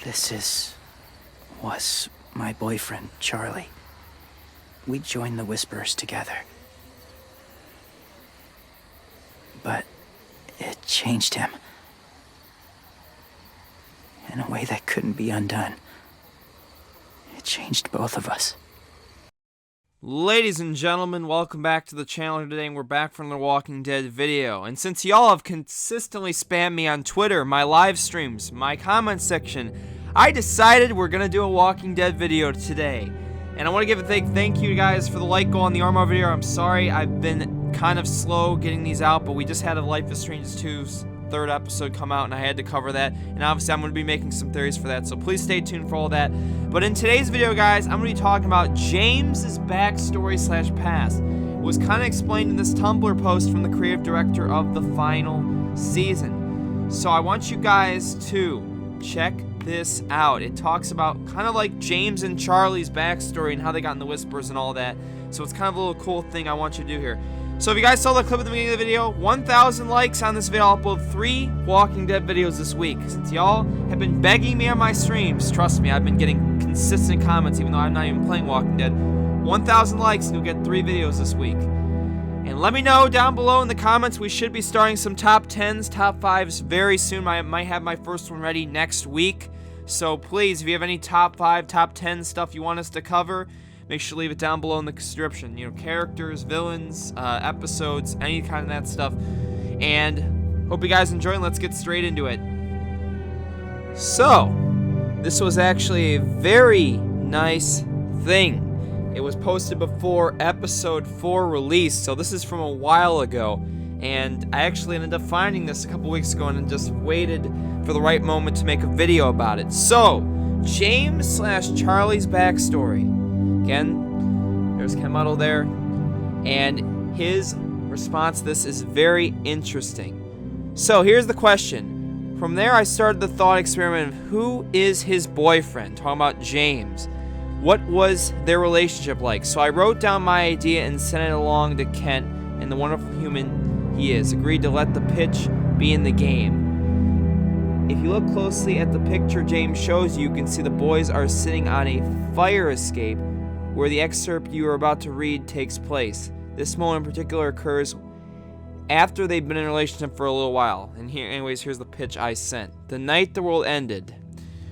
Was my boyfriend, Charlie. We joined the Whisperers together. But it changed him. In a way that couldn't be undone. It changed both of us. Ladies and gentlemen, welcome back to the channel today, and we're back from the Walking Dead video. And since y'all have consistently spammed me on Twitter, my live streams, my comment section, I decided we're gonna do a Walking Dead video today. And I want to give a big thank you guys for the like goal on the Armor video. I'm sorry I've been kind of slow getting these out, but we just had a Life is Strange 2's third episode come out, and I had to cover that. And obviously I'm going to be making some theories for that, so please stay tuned for all that. But in today's video, guys, I'm going to be talking about James's backstory slash past. It was kind of explained in this Tumblr post from the creative director of the final season. So I want you guys to check this out. It talks about kind of like James and Charlie's backstory and how they got in the Whispers and all that. So it's kind of a little cool thing I want you to do here. So if you guys saw the clip at the beginning of the video, 1,000 likes on this video. I'll upload 3 Walking Dead videos this week. Since y'all have been begging me on my streams, trust me, I've been getting consistent comments even though I'm not even playing Walking Dead. 1,000 likes and you'll get 3 videos this week. And let me know down below in the comments. We should be starting some top 10s, top 5s very soon. I might have my first one ready next week. So please, if you have any top 5, top 10 stuff you want us to cover, make sure to leave it down below in the description. You know, characters, villains, episodes, any kind of that stuff. And hope you guys enjoy, and let's get straight into it. So, this was actually a very nice thing. It was posted before episode 4 released, so this is from a while ago. And I actually ended up finding this a couple weeks ago and just waited for the right moment to make a video about it. So, James slash Charlie's backstory. Again, there's Clem there, and his response to this is very interesting. So here's the question. From there, I started the thought experiment of who is his boyfriend, talking about James. What was their relationship like? So I wrote down my idea and sent it along to Kent, and the wonderful human he is agreed to let the pitch be in the game. If you look closely at the picture James shows you, you can see the boys are sitting on a fire escape where the excerpt you are about to read takes place. This moment in particular occurs after they've been in a relationship for a little while. And here's the pitch I sent. The night the world ended.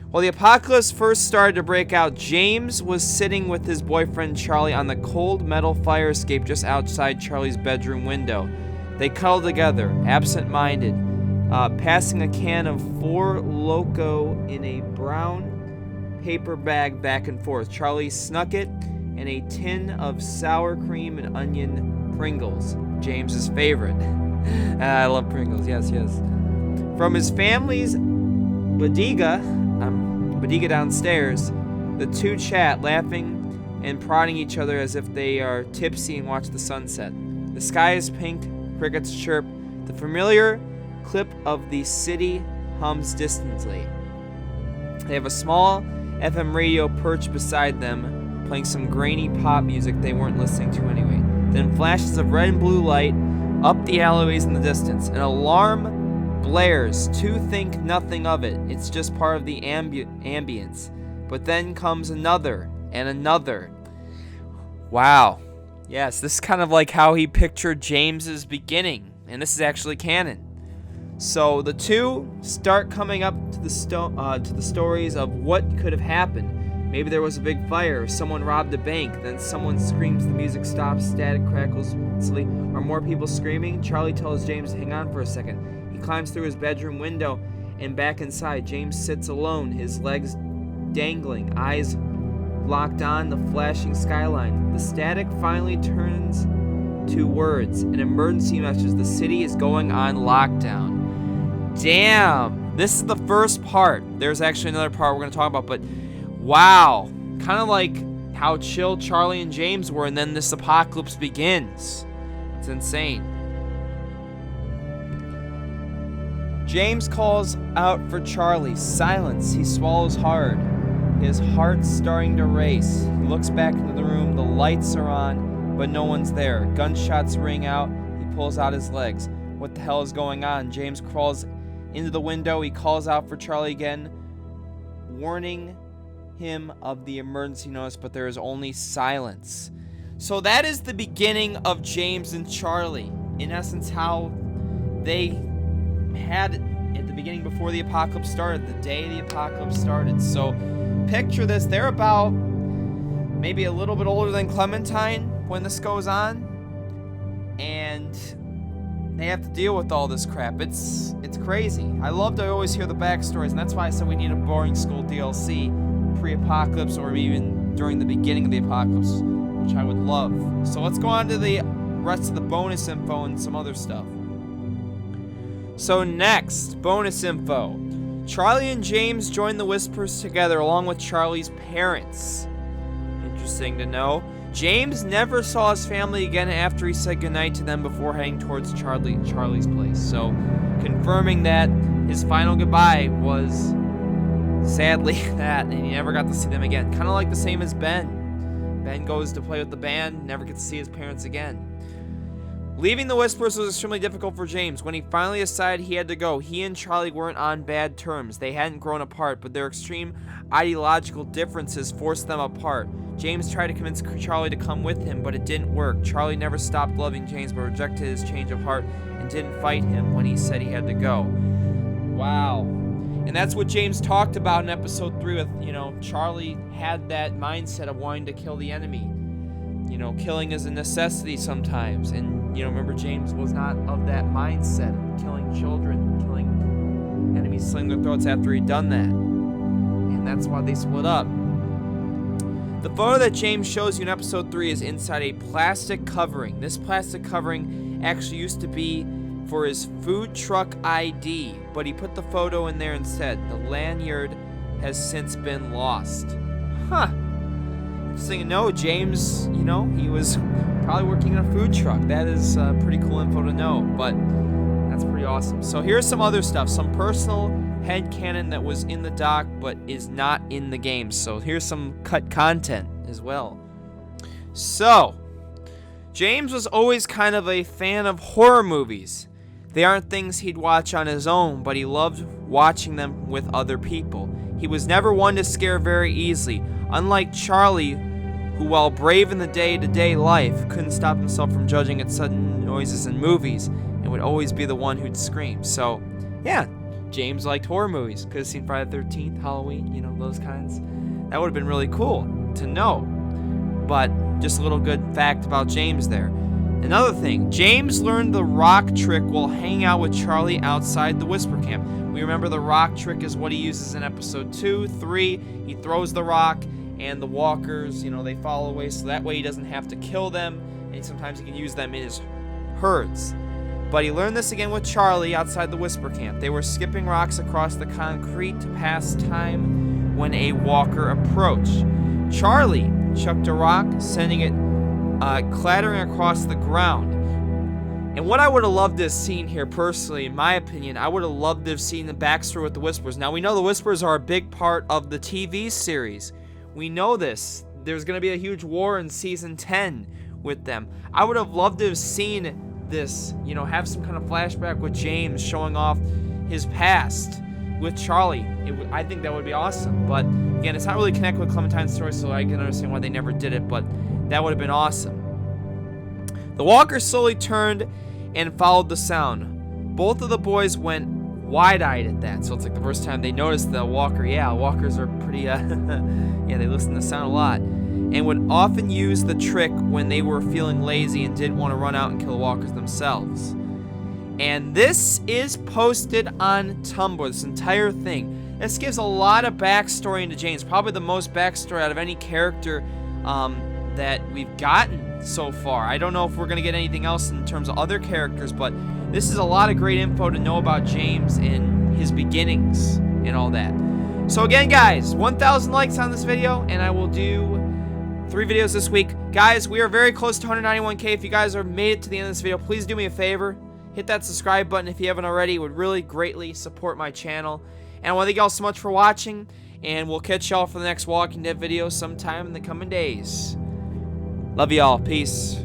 While the apocalypse first started to break out, James was sitting with his boyfriend Charlie on the cold metal fire escape just outside Charlie's bedroom window. They cuddled together, absent-minded, passing a can of Four Loko in a brown paper bag back and forth. Charlie snuck it and a tin of sour cream and onion Pringles, James's favorite. I love Pringles, yes. From his family's bodega downstairs, the two chat, laughing and prodding each other as if they are tipsy and watch the sunset. The sky is pink, crickets chirp, the familiar clip of the city hums distantly. They have a small FM radio perched beside them, playing some grainy pop music they weren't listening to anyway. Then flashes of red and blue light up the alleyways in the distance. An alarm blares. Two think nothing of it. It's just part of the ambience. But then comes another and another. Wow. Yes, this is kind of like how he pictured James's beginning. And this is actually canon. So the two start coming up to the stories of what could have happened. Maybe there was a big fire, someone robbed a bank, then someone screams, the music stops, static crackles, or more people screaming. Charlie tells James to hang on for a second. He climbs through his bedroom window and back inside. James sits alone, his legs dangling, eyes locked on the flashing skyline. The static finally turns to words, an emergency message. The city is going on lockdown. Damn! This is the first part. There's actually another part we're going to talk about, but wow, kind of like how chill Charlie and James were, and then this apocalypse begins. It's insane. James calls out for Charlie. Silence. He swallows hard. His heart's starting to race. He looks back into the room. The lights are on, but no one's there. Gunshots ring out. He pulls out his legs. What the hell is going on? James crawls into the window. He calls out for Charlie again. warning him of the emergency notice, but there is only silence. So that is the beginning of James and Charlie. In essence, how they had it at the beginning before the apocalypse started, the day the apocalypse started. So picture this, they're about maybe a little bit older than Clementine when this goes on, and they have to deal with all this crap. It's crazy. I love to always hear the backstories, and that's why I said we need a boring school DLC pre-apocalypse, or even during the beginning of the apocalypse, which I would love. So let's go on to the rest of the bonus info and some other stuff. So next, bonus info. Charlie and James join the Whispers together along with Charlie's parents. Interesting to know. James never saw his family again after he said goodnight to them before heading towards Charlie's place. So, confirming that his final goodbye was, sadly, that, and he never got to see them again. Kind of like the same as Ben. Ben goes to play with the band, never gets to see his parents again. Leaving the Whispers was extremely difficult for James. When he finally decided he had to go, he and Charlie weren't on bad terms. They hadn't grown apart, but their extreme ideological differences forced them apart. James tried to convince Charlie to come with him, but it didn't work. Charlie never stopped loving James, but rejected his change of heart and didn't fight him when he said he had to go. Wow. And that's what James talked about in episode 3 with, Charlie had that mindset of wanting to kill the enemy. Killing is a necessity sometimes. And, remember, James was not of that mindset of killing children, killing enemies, slitting their throats after he'd done that. And that's why they split up. The photo that James shows you in episode 3 is inside a plastic covering. This plastic covering actually used to be for his food truck ID, but he put the photo in there instead. The lanyard has since been lost. Huh. Interesting to know, James, he was probably working in a food truck. That is pretty cool info to know, but that's pretty awesome. So here's some other stuff, some personal headcanon that was in the doc but is not in the game. So here's some cut content as well. So, James was always kind of a fan of horror movies. They aren't things he'd watch on his own, but he loved watching them with other people. He was never one to scare very easily. Unlike Charlie, who while brave in the day-to-day life, couldn't stop himself from judging at sudden noises in movies, and would always be the one who'd scream. So, yeah, James liked horror movies. Could have seen Friday the 13th, Halloween, those kinds. That would have been really cool to know. But just a little good fact about James there. Another thing, James learned the rock trick while hanging out with Charlie outside the Whisper Camp. We remember the rock trick is what he uses in episode 2, 3. He throws the rock, and the walkers, they fall away, so that way he doesn't have to kill them, and sometimes he can use them in his herds. But he learned this again with Charlie outside the Whisper Camp. They were skipping rocks across the concrete to pass time when a walker approached. Charlie chucked a rock, sending it clattering across the ground. And what I would have loved to have seen here, personally, in my opinion, I would have loved to have seen the backstory with the Whispers. Now, we know the Whispers are a big part of the TV series. We know this. There's going to be a huge war in Season 10 with them. I would have loved to have seen this, have some kind of flashback with James showing off his past with Charlie. I think that would be awesome. But, again, it's not really connected with Clementine's story, so I can understand why they never did it, but that would have been awesome. The walker slowly turned and followed the sound. Both of the boys went wide-eyed at that, so it's like the first time they noticed the walker. Yeah, walkers are pretty, yeah, they listen to the sound a lot. And would often use the trick when they were feeling lazy and didn't want to run out and kill the walkers themselves. And this is posted on Tumblr, this entire thing. This gives a lot of backstory into James, probably the most backstory out of any character that we've gotten so far. I don't know if we're going to get anything else in terms of other characters, but this is a lot of great info to know about James and his beginnings and all that. So again, guys, 1,000 likes on this video, and I will do 3 videos this week. Guys, we are very close to 191K. If you guys have made it to the end of this video, please do me a favor. Hit that subscribe button if you haven't already. It would really greatly support my channel. And I want to thank y'all so much for watching, and we'll catch y'all for the next Walking Dead video sometime in the coming days. Love y'all. Peace.